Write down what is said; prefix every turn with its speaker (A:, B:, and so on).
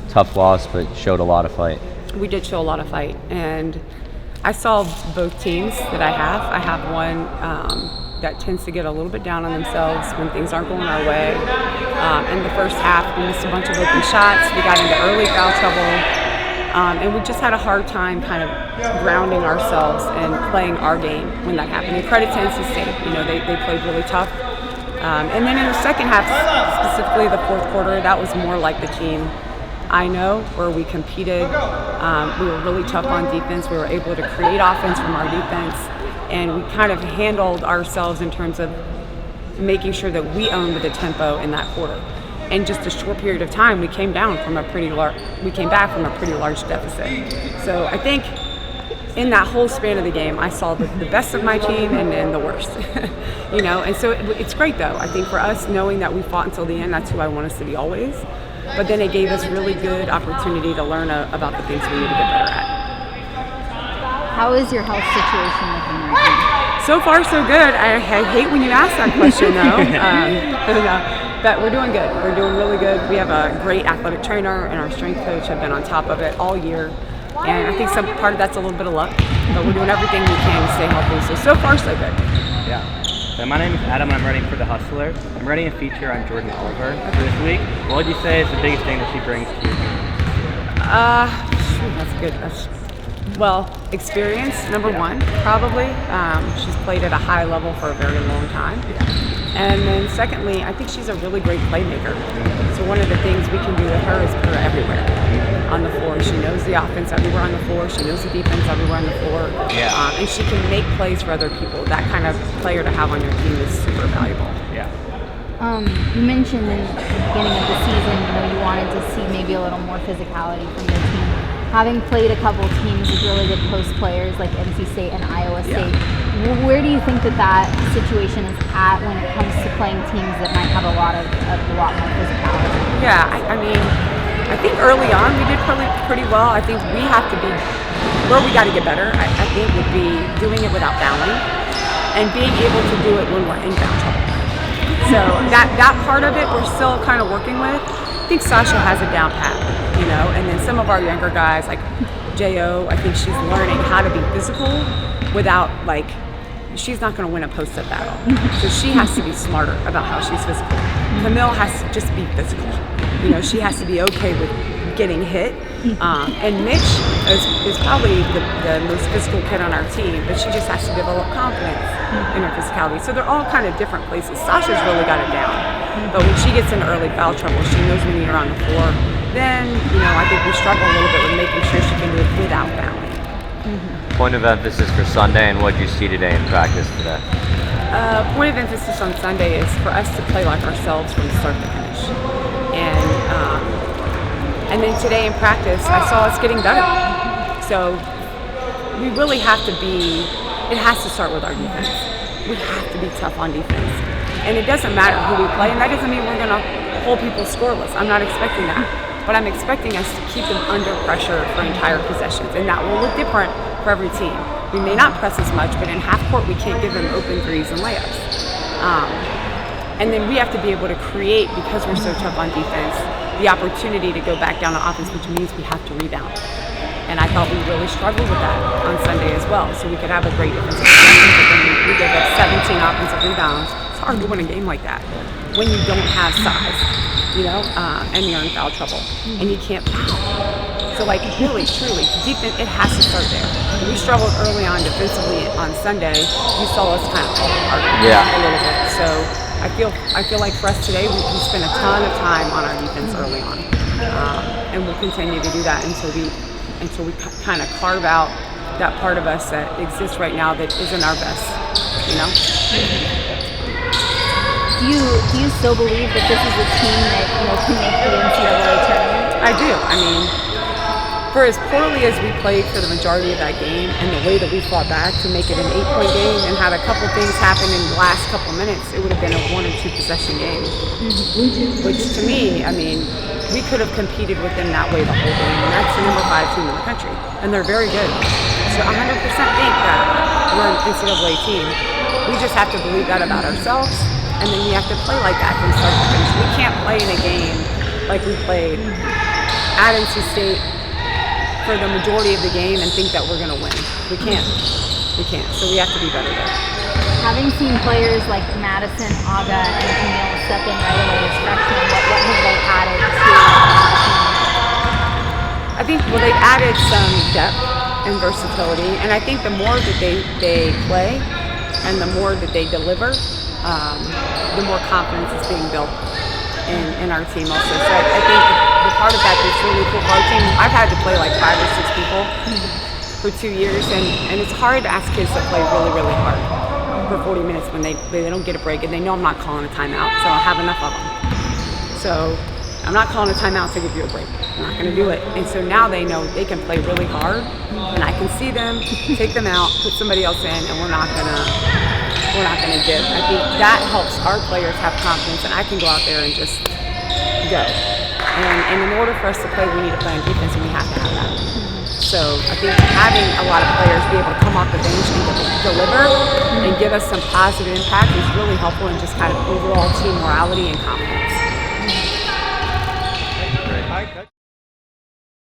A: Tough loss, but showed a lot of fight.
B: We did show a lot of fight, and I saw both teams that I have. I have one that tends to get a little bit down on themselves when things aren't going our way. In the first half, we missed a bunch of open shots. We got into early foul trouble, and we just had a hard time kind of grounding ourselves and playing our game when that happened. And credit to NC State, they played really tough. And then in the second half, specifically the fourth quarter, that was more like the team I know, where we competed. We were really tough on defense. We were able to create offense from our defense, and we kind of handled ourselves in terms of making sure that we owned the tempo in that quarter. In just a short period of time, we came back from a pretty large deficit. So I think in that whole span of the game, I saw the best of my team and then the worst. And so it's great though. I think for us, knowing that we fought until the end, that's who I want us to be always. But then it gave us really good opportunity to learn about the things we need to get better at.
C: How is your health situation looking right now?
B: So far, so good. I hate when you ask that question, though. But we're doing good. We're doing really good. We have a great athletic trainer, and our strength coach have been on top of it all year. And I think some part of that's a little bit of luck, but we're doing everything we can to stay healthy. So far, so good.
D: Yeah. So my name is Adam, and I'm writing for The Hustler. I'm writing a feature on Jordan Oliver for this week. What would you say is the biggest thing that she brings to your team?
B: That's good. Experience, number one, probably. She's played at a high level for a very long time. And then secondly, I think she's a really great playmaker. So one of the things we can do with her is put her everywhere on the floor. She knows the offense everywhere on the floor. She knows the defense everywhere on the floor. And she can make plays for other people. That kind of player to have on your team is super valuable.
D: Yeah.
C: You mentioned in the beginning of the season, you wanted to see maybe a little more physicality from your team. Having played a couple teams with really good post players like NC State and Iowa State, where do you think that situation is at when it comes to playing teams that might have a lot more physicality?
B: Yeah, I think early on we did pretty well. I think we have to be where we got to get better. I think would be doing it without fouling and being able to do it when we're in foul trouble. So that part of it we're still kind of working with. I think Sasha has it down pat, and then some of our younger guys like Jo, I think she's learning how to be physical without she's not going to win a post-up battle. So she has to be smarter about how she's physical. Camille has to just be physical. She has to be okay with getting hit. And Mitch is probably the most physical kid on our team, but she just has to develop confidence in her physicality. So they're all kind of different places. Sasha's really got it down. But when she gets into early foul trouble, she knows when you're on the floor. Then, I think we struggle a little bit with making sure she can do it without fouling.
A: Point of emphasis for Sunday, and what did you see today in practice today?
B: Point of emphasis on Sunday is for us to play like ourselves from start to finish. And then today in practice, I saw us getting better. So we really have to it has to start with our defense. We have to be tough on defense. And it doesn't matter who we play, and that doesn't mean we're going to hold people scoreless. I'm not expecting that. But I'm expecting us to keep them under pressure for entire possessions, and that will look different for every team. We may not press as much, but in half court we can't give them open threes and layups. And then we have to be able to create, because we're so tough on defense, the opportunity to go back down to offense, which means we have to rebound. And I thought we really struggled with that on Sunday as well. So we could have a great defensive possession, but then we gave up 17 offensive rebounds. It's hard to win a game like that when you don't have size, and you're in foul trouble, and you can't foul. So really, truly, defense, it has to start there. We struggled early on defensively on Sunday. You saw us kind of fall apart a little bit. So I feel like for us today, we spent a ton of time on our defense early on, and we'll continue to do that until we kind of carve out that part of us that exists right now that isn't our best.
C: Do you still believe that this is a team that can make the NCAA tournament?
B: I do. For as poorly as we played for the majority of that game, and the way that we fought back to make it an 8-point game and had a couple things happen in the last couple minutes, it would have been a 1 or 2 possession game. Which to me, we could have competed with them that way the whole game, and that's the number 5 team in the country, and they're very good. So 100% think that we're an NCAA team. We just have to believe that about ourselves, and then we have to play like that from start to finish. We can't play in a game like we played at NC State for the majority of the game and think that we're going to win. We can't. So we have to be better there.
C: Having seen players like Madison, Aga, and Camille step in right away as freshmen, what have they added to the team?
B: I think, well, they've added some depth and versatility, and I think the more that they play and the more that they deliver, the more confidence is being built in our team also. So I think the part of that that's really cool for our team, I've had to play like 5 or 6 people for 2 years, and it's hard to ask kids to play really, really hard for 40 minutes when they don't get a break, and they know I'm not calling a timeout, so I don't have enough of them. So I'm not calling a timeout to give you a break. I'm not going to do it. And so now they know they can play really hard, and I can see them, take them out, put somebody else in, and we're not gonna give. I think that helps our players have confidence, and I can go out there and just go. And in order for us to play, we need to play on defense, and we have to have that. So I think having a lot of players be able to come off the bench and deliver and give us some positive impact is really helpful in just kind of overall team morality and confidence.
A: Great.